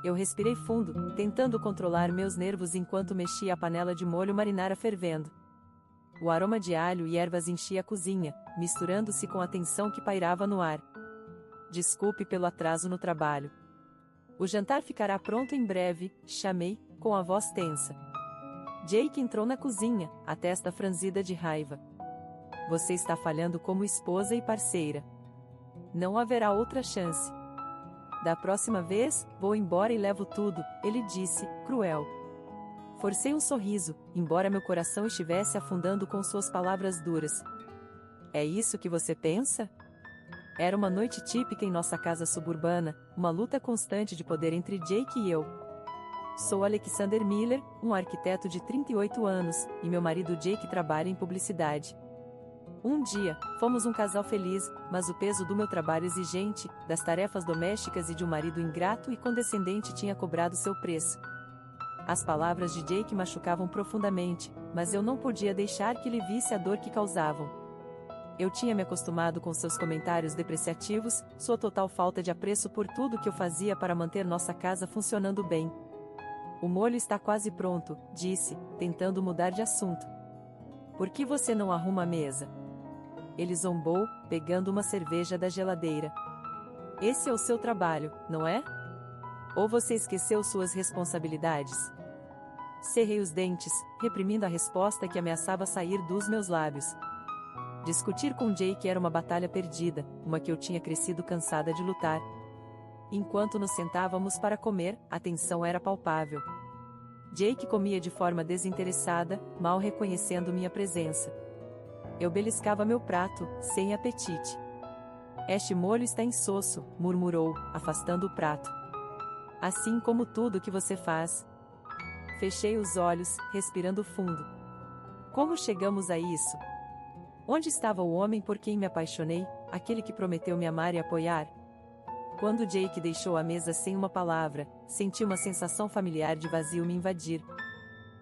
Eu respirei fundo, tentando controlar meus nervos enquanto mexia a panela de molho marinara fervendo. O aroma de alho e ervas enchia a cozinha, misturando-se com a tensão que pairava no ar. Desculpe pelo atraso no trabalho. O jantar ficará pronto em breve, chamei, com a voz tensa. Jake entrou na cozinha, a testa franzida de raiva. Você está falhando como esposa e parceira. Não haverá outra chance. Da próxima vez, vou embora e levo tudo, ele disse, cruel. Forcei um sorriso, embora meu coração estivesse afundando com suas palavras duras. É isso que você pensa? Era uma noite típica em nossa casa suburbana, uma luta constante de poder entre Jake e eu. Sou Alexander Miller, um arquiteto de 38 anos, e meu marido Jake trabalha em publicidade. Um dia, fomos um casal feliz, mas o peso do meu trabalho exigente, das tarefas domésticas e de um marido ingrato e condescendente tinha cobrado seu preço. As palavras de Jake machucavam profundamente, mas eu não podia deixar que ele visse a dor que causavam. Eu tinha me acostumado com seus comentários depreciativos, sua total falta de apreço por tudo que eu fazia para manter nossa casa funcionando bem. O molho está quase pronto, disse, tentando mudar de assunto. Por que você não arruma a mesa? Ele zombou, pegando uma cerveja da geladeira. Esse é o seu trabalho, não é? Ou você esqueceu suas responsabilidades? Cerrei os dentes, reprimindo a resposta que ameaçava sair dos meus lábios. Discutir com Jake era uma batalha perdida, uma que eu tinha crescido cansada de lutar. Enquanto nos sentávamos para comer, a tensão era palpável. Jake comia de forma desinteressada, mal reconhecendo minha presença. Eu beliscava meu prato, sem apetite. Este molho está insosso, murmurou, afastando o prato. Assim como tudo que você faz. Fechei os olhos, respirando fundo. Como chegamos a isso? Onde estava o homem por quem me apaixonei, aquele que prometeu me amar e apoiar? Quando Jake deixou a mesa sem uma palavra, senti uma sensação familiar de vazio me invadir.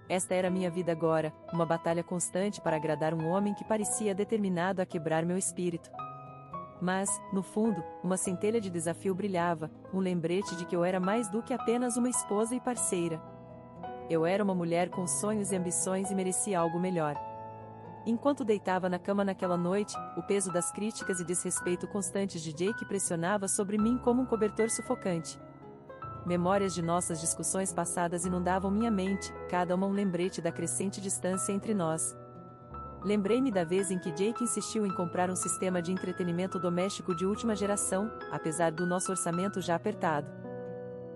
Esta era minha vida agora, uma batalha constante para agradar um homem que parecia determinado a quebrar meu espírito. Mas, no fundo, uma centelha de desafio brilhava, um lembrete de que eu era mais do que apenas uma esposa e parceira. Eu era uma mulher com sonhos e ambições e merecia algo melhor. Enquanto deitava na cama naquela noite, o peso das críticas e desrespeito constantes de Jake pressionava sobre mim como um cobertor sufocante. Memórias de nossas discussões passadas inundavam minha mente, cada uma um lembrete da crescente distância entre nós. Lembrei-me da vez em que Jake insistiu em comprar um sistema de entretenimento doméstico de última geração, apesar do nosso orçamento já apertado.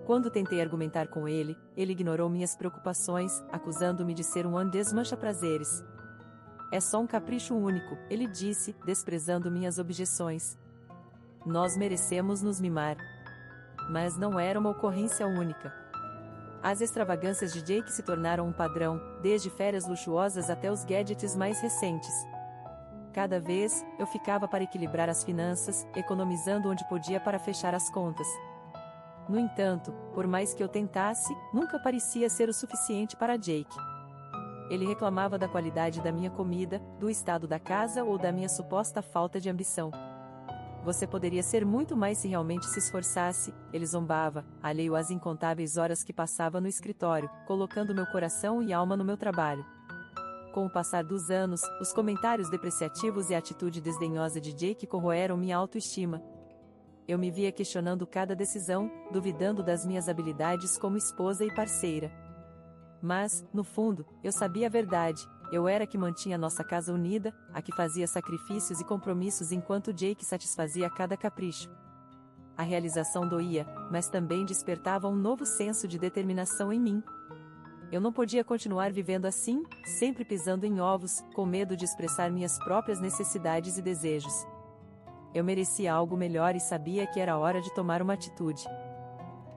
Quando tentei argumentar com ele, ele ignorou minhas preocupações, acusando-me de ser um desmancha-prazeres. É só um capricho único, ele disse, desprezando minhas objeções. Nós merecemos nos mimar. Mas não era uma ocorrência única. As extravagâncias de Jake se tornaram um padrão, desde férias luxuosas até os gadgets mais recentes. Cada vez, eu ficava para equilibrar as finanças, economizando onde podia para fechar as contas. No entanto, por mais que eu tentasse, nunca parecia ser o suficiente para Jake. Ele reclamava da qualidade da minha comida, do estado da casa ou da minha suposta falta de ambição. Você poderia ser muito mais se realmente se esforçasse, ele zombava, alheio às incontáveis horas que passava no escritório, colocando meu coração e alma no meu trabalho. Com o passar dos anos, os comentários depreciativos e a atitude desdenhosa de Jake corroeram minha autoestima. Eu me via questionando cada decisão, duvidando das minhas habilidades como esposa e parceira. Mas, no fundo, eu sabia a verdade. Eu era a que mantinha nossa casa unida, a que fazia sacrifícios e compromissos enquanto Jake satisfazia cada capricho. A realização doía, mas também despertava um novo senso de determinação em mim. Eu não podia continuar vivendo assim, sempre pisando em ovos, com medo de expressar minhas próprias necessidades e desejos. Eu merecia algo melhor e sabia que era hora de tomar uma atitude.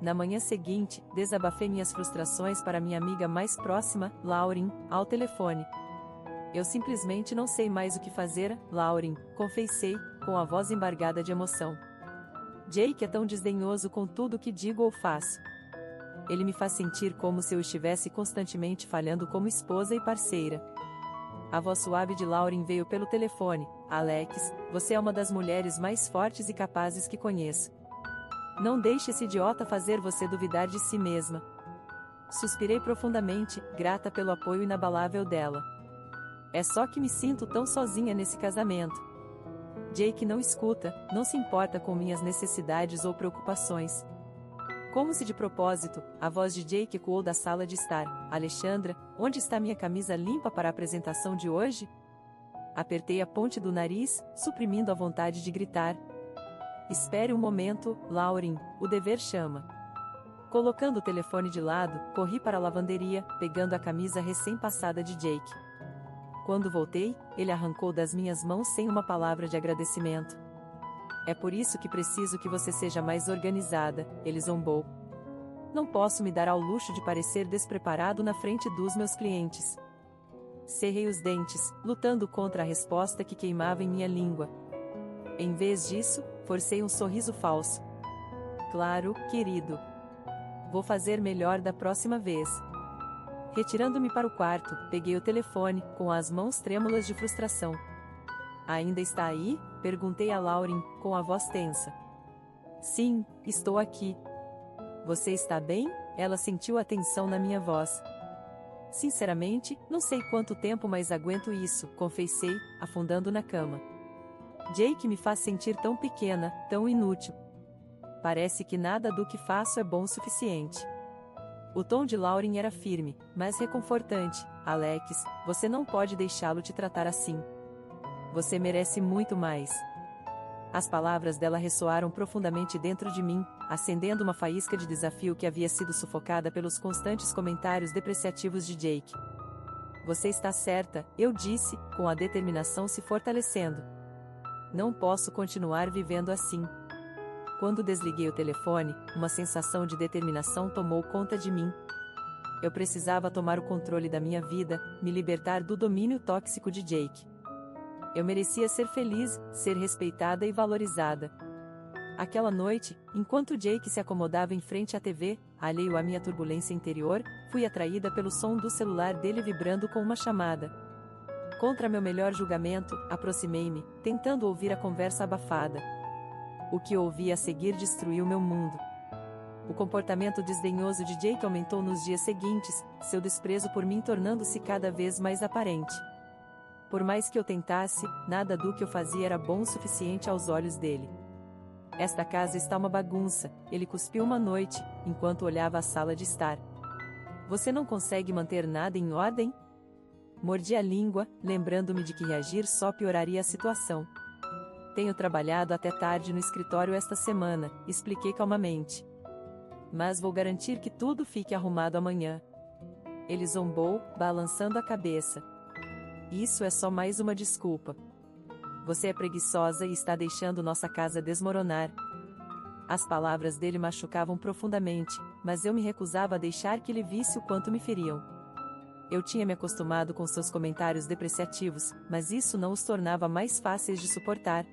Na manhã seguinte, desabafei minhas frustrações para minha amiga mais próxima, Lauren, ao telefone. Eu simplesmente não sei mais o que fazer, Lauren, confessei, com a voz embargada de emoção. Jake é tão desdenhoso com tudo que digo ou faço. Ele me faz sentir como se eu estivesse constantemente falhando como esposa e parceira. A voz suave de Lauren veio pelo telefone. Alex, você é uma das mulheres mais fortes e capazes que conheço. Não deixe esse idiota fazer você duvidar de si mesma. Suspirei profundamente, grata pelo apoio inabalável dela. É só que me sinto tão sozinha nesse casamento. Jake não escuta, não se importa com minhas necessidades ou preocupações. Como se de propósito, a voz de Jake ecoou da sala de estar. Alexandra, onde está minha camisa limpa para a apresentação de hoje? Apertei a ponte do nariz, suprimindo a vontade de gritar. Espere um momento, Lauren, o dever chama. Colocando o telefone de lado, corri para a lavanderia, pegando a camisa recém-passada de Jake. Quando voltei, ele arrancou das minhas mãos sem uma palavra de agradecimento. É por isso que preciso que você seja mais organizada, ele zombou. Não posso me dar ao luxo de parecer despreparado na frente dos meus clientes. Cerrei os dentes, lutando contra a resposta que queimava em minha língua. Em vez disso, forcei um sorriso falso. Claro, querido. Vou fazer melhor da próxima vez. Retirando-me para o quarto, peguei o telefone, com as mãos trêmulas de frustração. Ainda está aí? Perguntei a Lauren, com a voz tensa. Sim, estou aqui. Você está bem? Ela sentiu a tensão na minha voz. Sinceramente, não sei quanto tempo mais aguento isso, confessei, afundando na cama. Jake me faz sentir tão pequena, tão inútil. Parece que nada do que faço é bom o suficiente. O tom de Lauren era firme, mas reconfortante. Alex, você não pode deixá-lo te tratar assim. Você merece muito mais. As palavras dela ressoaram profundamente dentro de mim, acendendo uma faísca de desafio que havia sido sufocada pelos constantes comentários depreciativos de Jake. Você está certa, eu disse, com a determinação se fortalecendo. Não posso continuar vivendo assim. Quando desliguei o telefone, uma sensação de determinação tomou conta de mim. Eu precisava tomar o controle da minha vida, me libertar do domínio tóxico de Jake. Eu merecia ser feliz, ser respeitada e valorizada. Aquela noite, enquanto Jake se acomodava em frente à TV, alheio à minha turbulência interior, fui atraída pelo som do celular dele vibrando com uma chamada. Contra meu melhor julgamento, aproximei-me, tentando ouvir a conversa abafada. O que ouvi a seguir destruiu meu mundo. O comportamento desdenhoso de Jake aumentou nos dias seguintes, seu desprezo por mim tornando-se cada vez mais aparente. Por mais que eu tentasse, nada do que eu fazia era bom o suficiente aos olhos dele. Esta casa está uma bagunça, ele cuspiu uma noite, enquanto olhava a sala de estar. Você não consegue manter nada em ordem? Mordi a língua, lembrando-me de que reagir só pioraria a situação. Tenho trabalhado até tarde no escritório esta semana, expliquei calmamente. Mas vou garantir que tudo fique arrumado amanhã. Ele zombou, balançando a cabeça. Isso é só mais uma desculpa. Você é preguiçosa e está deixando nossa casa desmoronar. As palavras dele machucavam profundamente, mas eu me recusava a deixar que ele visse o quanto me feriam. Eu tinha me acostumado com seus comentários depreciativos, mas isso não os tornava mais fáceis de suportar.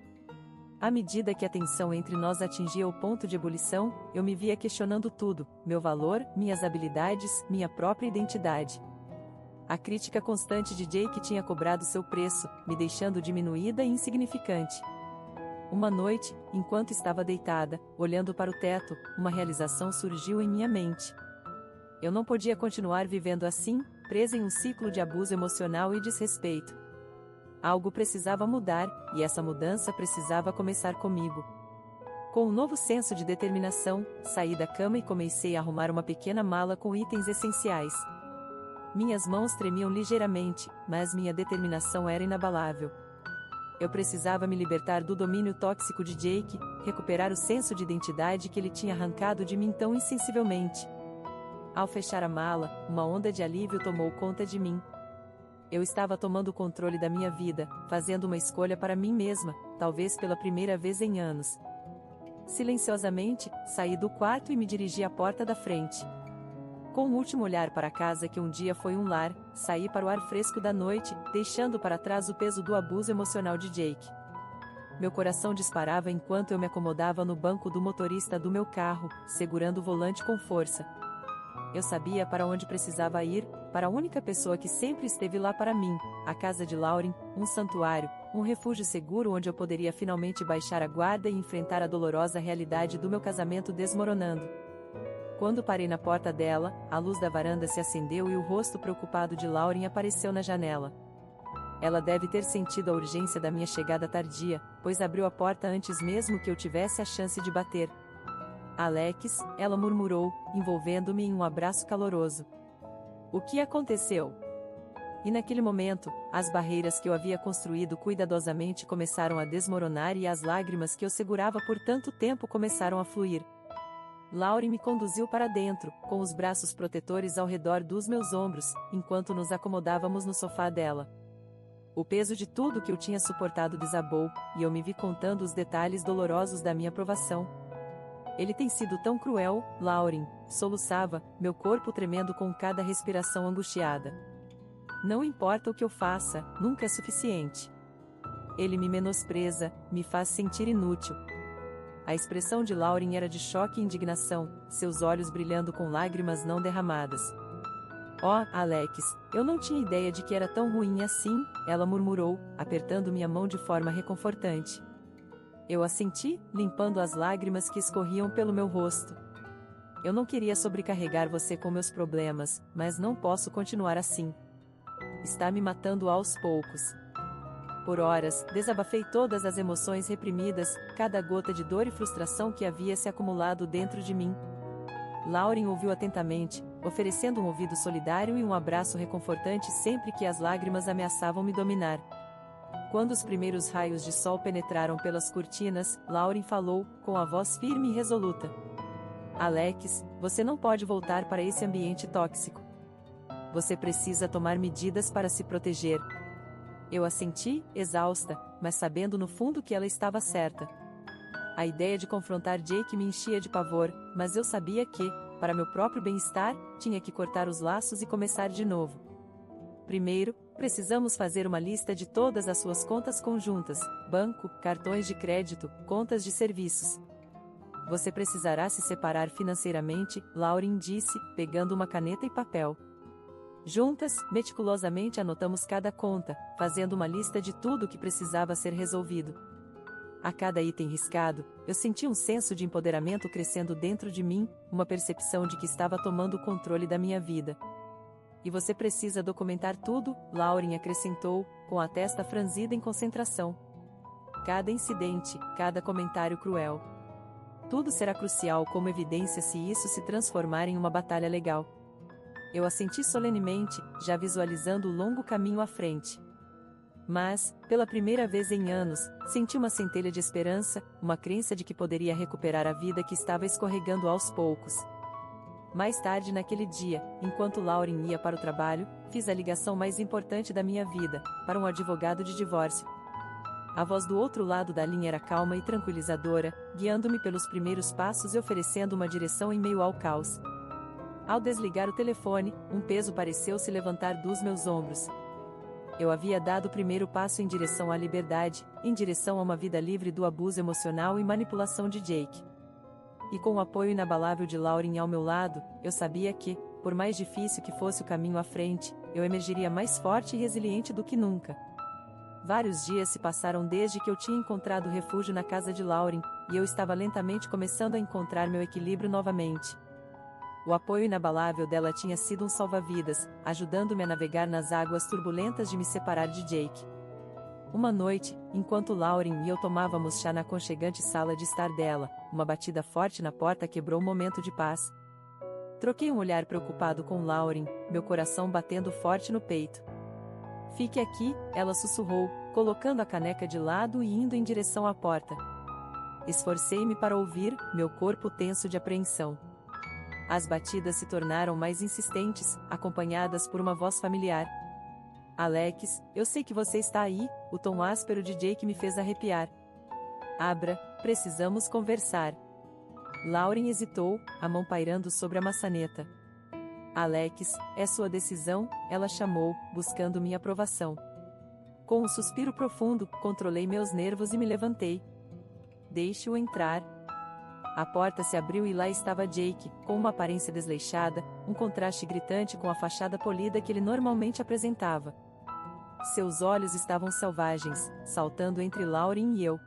À medida que a tensão entre nós atingia o ponto de ebulição, eu me via questionando tudo, meu valor, minhas habilidades, minha própria identidade. A crítica constante de Jake tinha cobrado seu preço, me deixando diminuída e insignificante. Uma noite, enquanto estava deitada, olhando para o teto, uma realização surgiu em minha mente. Eu não podia continuar vivendo assim, presa em um ciclo de abuso emocional e desrespeito. Algo precisava mudar, e essa mudança precisava começar comigo. Com um novo senso de determinação, saí da cama e comecei a arrumar uma pequena mala com itens essenciais. Minhas mãos tremiam ligeiramente, mas minha determinação era inabalável. Eu precisava me libertar do domínio tóxico de Jake, recuperar o senso de identidade que ele tinha arrancado de mim tão insensivelmente. Ao fechar a mala, uma onda de alívio tomou conta de mim. Eu estava tomando o controle da minha vida, fazendo uma escolha para mim mesma, talvez pela primeira vez em anos. Silenciosamente, saí do quarto e me dirigi à porta da frente. Com um último olhar para a casa que um dia foi um lar, saí para o ar fresco da noite, deixando para trás o peso do abuso emocional de Jake. Meu coração disparava enquanto eu me acomodava no banco do motorista do meu carro, segurando o volante com força. Eu sabia para onde precisava ir, para a única pessoa que sempre esteve lá para mim, a casa de Lauren, um santuário, um refúgio seguro onde eu poderia finalmente baixar a guarda e enfrentar a dolorosa realidade do meu casamento desmoronando. Quando parei na porta dela, a luz da varanda se acendeu e o rosto preocupado de Lauren apareceu na janela. Ela deve ter sentido a urgência da minha chegada tardia, pois abriu a porta antes mesmo que eu tivesse a chance de bater. Alex, ela murmurou, envolvendo-me em um abraço caloroso. O que aconteceu? E naquele momento, as barreiras que eu havia construído cuidadosamente começaram a desmoronar e as lágrimas que eu segurava por tanto tempo começaram a fluir. Lauren me conduziu para dentro, com os braços protetores ao redor dos meus ombros, enquanto nos acomodávamos no sofá dela. O peso de tudo que eu tinha suportado desabou, e eu me vi contando os detalhes dolorosos da minha provação. Ele tem sido tão cruel, Lauren, soluçava, meu corpo tremendo com cada respiração angustiada. Não importa o que eu faça, nunca é suficiente. Ele me menospreza, me faz sentir inútil. A expressão de Lauren era de choque e indignação, seus olhos brilhando com lágrimas não derramadas. Oh, Alex, eu não tinha ideia de que era tão ruim assim, ela murmurou, apertando minha mão de forma reconfortante. Eu assenti, limpando as lágrimas que escorriam pelo meu rosto. Eu não queria sobrecarregar você com meus problemas, mas não posso continuar assim. Está me matando aos poucos. Por horas, desabafei todas as emoções reprimidas, cada gota de dor e frustração que havia se acumulado dentro de mim. Lauren ouviu atentamente, oferecendo um ouvido solidário e um abraço reconfortante sempre que as lágrimas ameaçavam me dominar. Quando os primeiros raios de sol penetraram pelas cortinas, Lauren falou, com a voz firme e resoluta. Alex, você não pode voltar para esse ambiente tóxico. Você precisa tomar medidas para se proteger. Eu assenti, exausta, mas sabendo no fundo que ela estava certa. A ideia de confrontar Jake me enchia de pavor, mas eu sabia que, para meu próprio bem-estar, tinha que cortar os laços e começar de novo. Primeiro, precisamos fazer uma lista de todas as suas contas conjuntas, banco, cartões de crédito, contas de serviços. Você precisará se separar financeiramente, Lauren disse, pegando uma caneta e papel. Juntas, meticulosamente anotamos cada conta, fazendo uma lista de tudo o que precisava ser resolvido. A cada item riscado, eu senti um senso de empoderamento crescendo dentro de mim, uma percepção de que estava tomando o controle da minha vida. E você precisa documentar tudo, Lauren acrescentou, com a testa franzida em concentração. Cada incidente, cada comentário cruel. Tudo será crucial como evidência se isso se transformar em uma batalha legal. Eu assenti solenemente, já visualizando o longo caminho à frente. Mas, pela primeira vez em anos, senti uma centelha de esperança, uma crença de que poderia recuperar a vida que estava escorregando aos poucos. Mais tarde naquele dia, enquanto Lauren ia para o trabalho, fiz a ligação mais importante da minha vida, para um advogado de divórcio. A voz do outro lado da linha era calma e tranquilizadora, guiando-me pelos primeiros passos e oferecendo uma direção em meio ao caos. Ao desligar o telefone, um peso pareceu se levantar dos meus ombros. Eu havia dado o primeiro passo em direção à liberdade, em direção a uma vida livre do abuso emocional e manipulação de Jake. E com o apoio inabalável de Lauren ao meu lado, eu sabia que, por mais difícil que fosse o caminho à frente, eu emergiria mais forte e resiliente do que nunca. Vários dias se passaram desde que eu tinha encontrado refúgio na casa de Lauren, e eu estava lentamente começando a encontrar meu equilíbrio novamente. O apoio inabalável dela tinha sido um salva-vidas, ajudando-me a navegar nas águas turbulentas de me separar de Jake. Uma noite, enquanto Lauren e eu tomávamos chá na aconchegante sala de estar dela, uma batida forte na porta quebrou um momento de paz. Troquei um olhar preocupado com Lauren, meu coração batendo forte no peito. Fique aqui, ela sussurrou, colocando a caneca de lado e indo em direção à porta. Esforcei-me para ouvir, meu corpo tenso de apreensão. As batidas se tornaram mais insistentes, acompanhadas por uma voz familiar. Alex, eu sei que você está aí, o tom áspero de Jake me fez arrepiar. Abra, precisamos conversar. Lauren hesitou, a mão pairando sobre a maçaneta. Alex, é sua decisão, ela chamou, buscando minha aprovação. Com um suspiro profundo, controlei meus nervos e me levantei. Deixe-o entrar. A porta se abriu e lá estava Jake, com uma aparência desleixada, um contraste gritante com a fachada polida que ele normalmente apresentava. Seus olhos estavam selvagens, saltando entre Lauren e eu.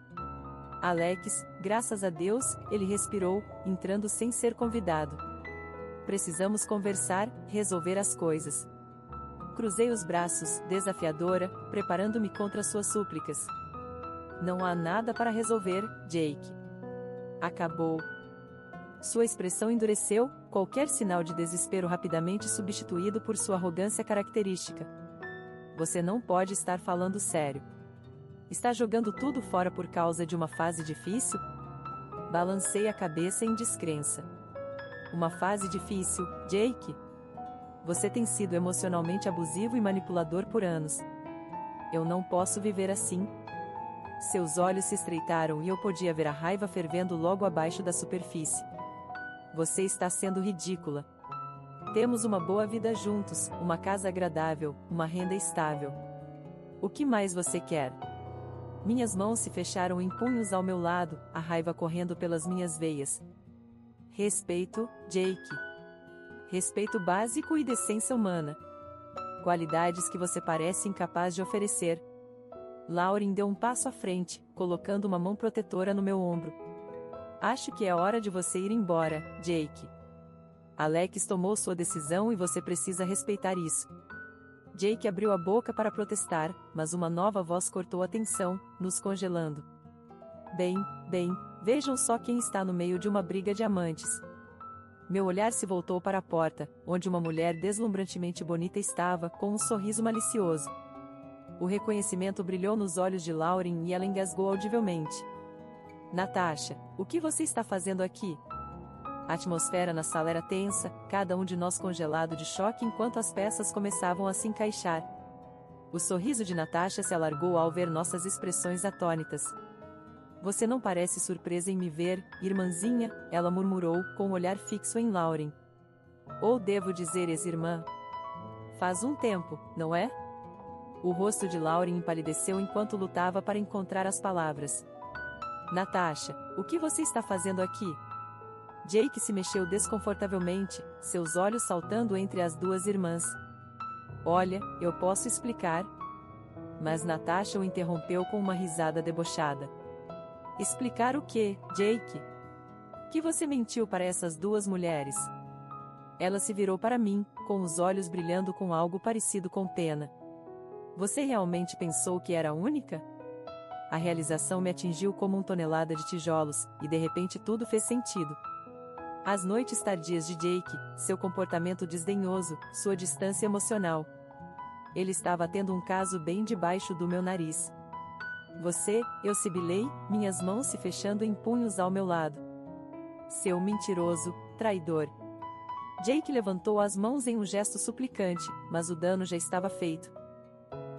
Alex, graças a Deus, ele respirou, entrando sem ser convidado. Precisamos conversar, resolver as coisas. Cruzei os braços, desafiadora, preparando-me contra suas súplicas. Não há nada para resolver, Jake. Acabou. Sua expressão endureceu, qualquer sinal de desespero rapidamente substituído por sua arrogância característica. Você não pode estar falando sério. Está jogando tudo fora por causa de uma fase difícil? Balancei a cabeça em descrença. Uma fase difícil, Jake? Você tem sido emocionalmente abusivo e manipulador por anos. Eu não posso viver assim. Seus olhos se estreitaram e eu podia ver a raiva fervendo logo abaixo da superfície. Você está sendo ridícula. Temos uma boa vida juntos, uma casa agradável, uma renda estável. O que mais você quer? Minhas mãos se fecharam em punhos ao meu lado, a raiva correndo pelas minhas veias. Respeito, Jake. Respeito básico e decência humana. Qualidades que você parece incapaz de oferecer. Lauren deu um passo à frente, colocando uma mão protetora no meu ombro. Acho que é hora de você ir embora, Jake. Alex tomou sua decisão e você precisa respeitar isso. Jake abriu a boca para protestar, mas uma nova voz cortou a tensão, nos congelando. Bem, vejam só quem está no meio de uma briga de amantes. Meu olhar se voltou para a porta, onde uma mulher deslumbrantemente bonita estava, com um sorriso malicioso. O reconhecimento brilhou nos olhos de Lauren e ela engasgou audivelmente. Natasha, o que você está fazendo aqui? A atmosfera na sala era tensa, cada um de nós congelado de choque enquanto as peças começavam a se encaixar. O sorriso de Natasha se alargou ao ver nossas expressões atônitas. Você não parece surpresa em me ver, irmãzinha, ela murmurou, com o olhar fixo em Lauren. Ou devo dizer ex-irmã? Faz um tempo, não é? O rosto de Lauren empalideceu enquanto lutava para encontrar as palavras. Natasha, o que você está fazendo aqui? Jake se mexeu desconfortavelmente, seus olhos saltando entre as duas irmãs. Olha, eu posso explicar. Mas Natasha o interrompeu com uma risada debochada. Explicar o quê, Jake? Que você mentiu para essas duas mulheres? Ela se virou para mim, com os olhos brilhando com algo parecido com pena. Você realmente pensou que era única? A realização me atingiu como uma tonelada de tijolos, e de repente tudo fez sentido. As noites tardias de Jake, seu comportamento desdenhoso, sua distância emocional. Ele estava tendo um caso bem debaixo do meu nariz. Você, eu sibilei, minhas mãos se fechando em punhos ao meu lado. Seu mentiroso, traidor. Jake levantou as mãos em um gesto suplicante, mas o dano já estava feito.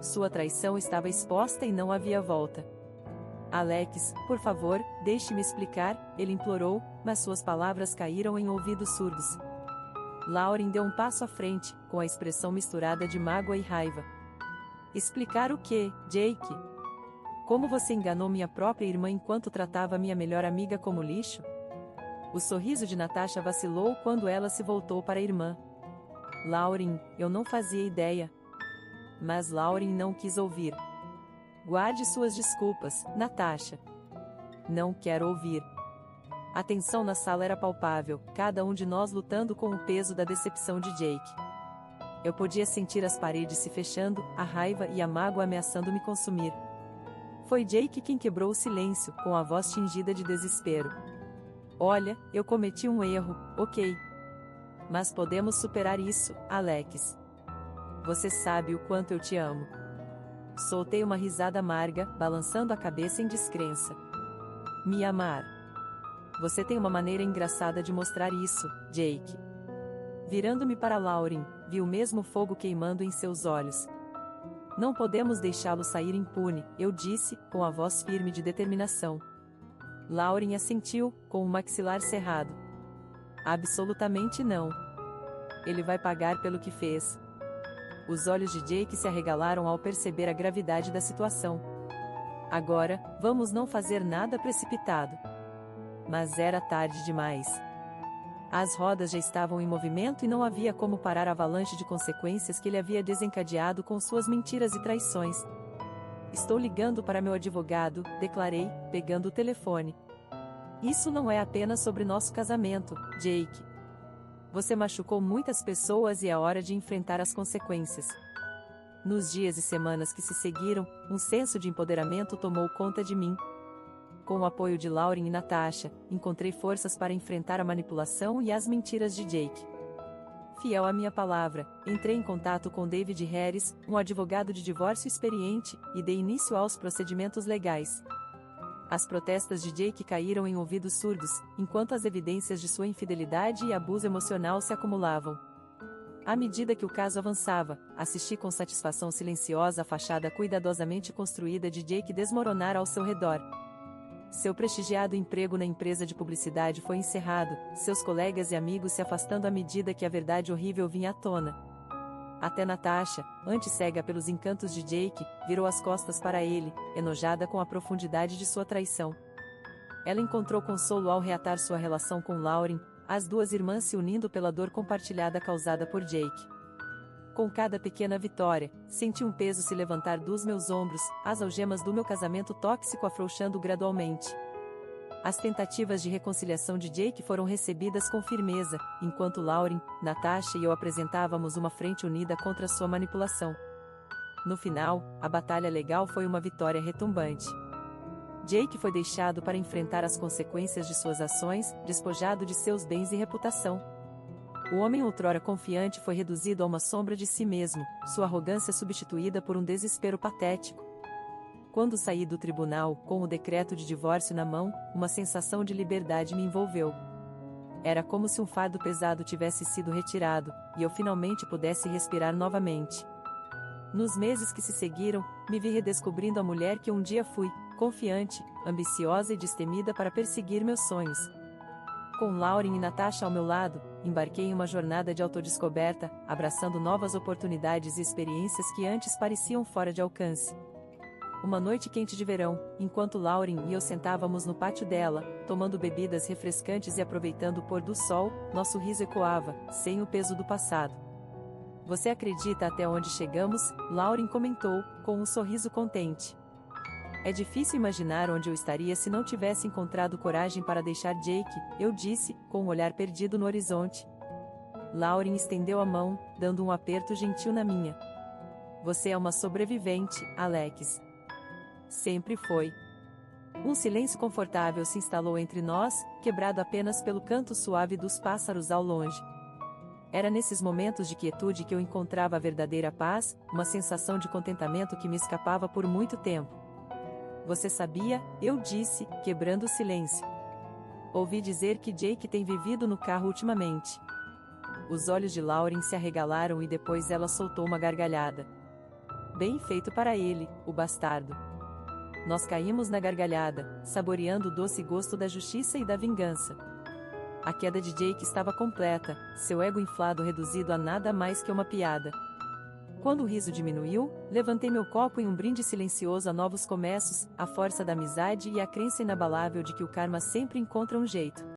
Sua traição estava exposta e não havia volta. Alex, por favor, deixe-me explicar, ele implorou, mas suas palavras caíram em ouvidos surdos. Lauren deu um passo à frente, com a expressão misturada de mágoa e raiva. Explicar o quê, Jake? Como você enganou minha própria irmã enquanto tratava minha melhor amiga como lixo? O sorriso de Natasha vacilou quando ela se voltou para a irmã. Lauren, eu não fazia ideia. Mas Lauren não quis ouvir. Guarde suas desculpas, Natasha. Não quero ouvir. A tensão na sala era palpável, cada um de nós lutando com o peso da decepção de Jake. Eu podia sentir as paredes se fechando, a raiva e a mágoa ameaçando me consumir. Foi Jake quem quebrou o silêncio, com a voz tingida de desespero. Olha, eu cometi um erro, ok. Mas podemos superar isso, Alex. Você sabe o quanto eu te amo. Soltei uma risada amarga, balançando a cabeça em descrença. Me amar. Você tem uma maneira engraçada de mostrar isso, Jake. Virando-me para Lauren, vi o mesmo fogo queimando em seus olhos. Não podemos deixá-lo sair impune, eu disse, com a voz firme de determinação. Lauren assentiu, com o maxilar cerrado. Absolutamente não. Ele vai pagar pelo que fez. Os olhos de Jake se arregalaram ao perceber a gravidade da situação. Agora, vamos não fazer nada precipitado. Mas era tarde demais. As rodas já estavam em movimento e não havia como parar a avalanche de consequências que ele havia desencadeado com suas mentiras e traições. Estou ligando para meu advogado, declarei, pegando o telefone. Isso não é apenas sobre nosso casamento, Jake. Você machucou muitas pessoas e é hora de enfrentar as consequências. Nos dias e semanas que se seguiram, um senso de empoderamento tomou conta de mim. Com o apoio de Lauren e Natasha, encontrei forças para enfrentar a manipulação e as mentiras de Jake. Fiel à minha palavra, entrei em contato com David Harris, um advogado de divórcio experiente, e dei início aos procedimentos legais. As protestas de Jake caíram em ouvidos surdos, enquanto as evidências de sua infidelidade e abuso emocional se acumulavam. À medida que o caso avançava, assisti com satisfação silenciosa a fachada cuidadosamente construída de Jake desmoronar ao seu redor. Seu prestigiado emprego na empresa de publicidade foi encerrado, seus colegas e amigos se afastando à medida que a verdade horrível vinha à tona. Até Natasha, antes cega pelos encantos de Jake, virou as costas para ele, enojada com a profundidade de sua traição. Ela encontrou consolo ao reatar sua relação com Lauren, as duas irmãs se unindo pela dor compartilhada causada por Jake. Com cada pequena vitória, senti um peso se levantar dos meus ombros, as algemas do meu casamento tóxico afrouxando gradualmente. As tentativas de reconciliação de Jake foram recebidas com firmeza, enquanto Lauren, Natasha e eu apresentávamos uma frente unida contra sua manipulação. No final, a batalha legal foi uma vitória retumbante. Jake foi deixado para enfrentar as consequências de suas ações, despojado de seus bens e reputação. O homem outrora confiante foi reduzido a uma sombra de si mesmo, sua arrogância substituída por um desespero patético. Quando saí do tribunal, com o decreto de divórcio na mão, uma sensação de liberdade me envolveu. Era como se um fardo pesado tivesse sido retirado, e eu finalmente pudesse respirar novamente. Nos meses que se seguiram, me vi redescobrindo a mulher que um dia fui, confiante, ambiciosa e destemida para perseguir meus sonhos. Com Lauren e Natasha ao meu lado, embarquei em uma jornada de autodescoberta, abraçando novas oportunidades e experiências que antes pareciam fora de alcance. Uma noite quente de verão, enquanto Lauren e eu sentávamos no pátio dela, tomando bebidas refrescantes e aproveitando o pôr do sol, nosso riso ecoava, sem o peso do passado. Você acredita até onde chegamos? Lauren comentou, com um sorriso contente. É difícil imaginar onde eu estaria se não tivesse encontrado coragem para deixar Jake, eu disse, com um olhar perdido no horizonte. Lauren estendeu a mão, dando um aperto gentil na minha. Você é uma sobrevivente, Alex. Sempre foi. Um silêncio confortável se instalou entre nós, quebrado apenas pelo canto suave dos pássaros ao longe. Era nesses momentos de quietude que eu encontrava a verdadeira paz, uma sensação de contentamento que me escapava por muito tempo. Você sabia? Eu disse, quebrando o silêncio. Ouvi dizer que Jake tem vivido no carro ultimamente. Os olhos de Lauren se arregalaram e depois ela soltou uma gargalhada. Bem feito para ele, o bastardo. Nós caímos na gargalhada, saboreando o doce gosto da justiça e da vingança. A queda de Jake estava completa, seu ego inflado reduzido a nada mais que uma piada. Quando o riso diminuiu, levantei meu copo em um brinde silencioso a novos começos, a força da amizade e a crença inabalável de que o karma sempre encontra um jeito.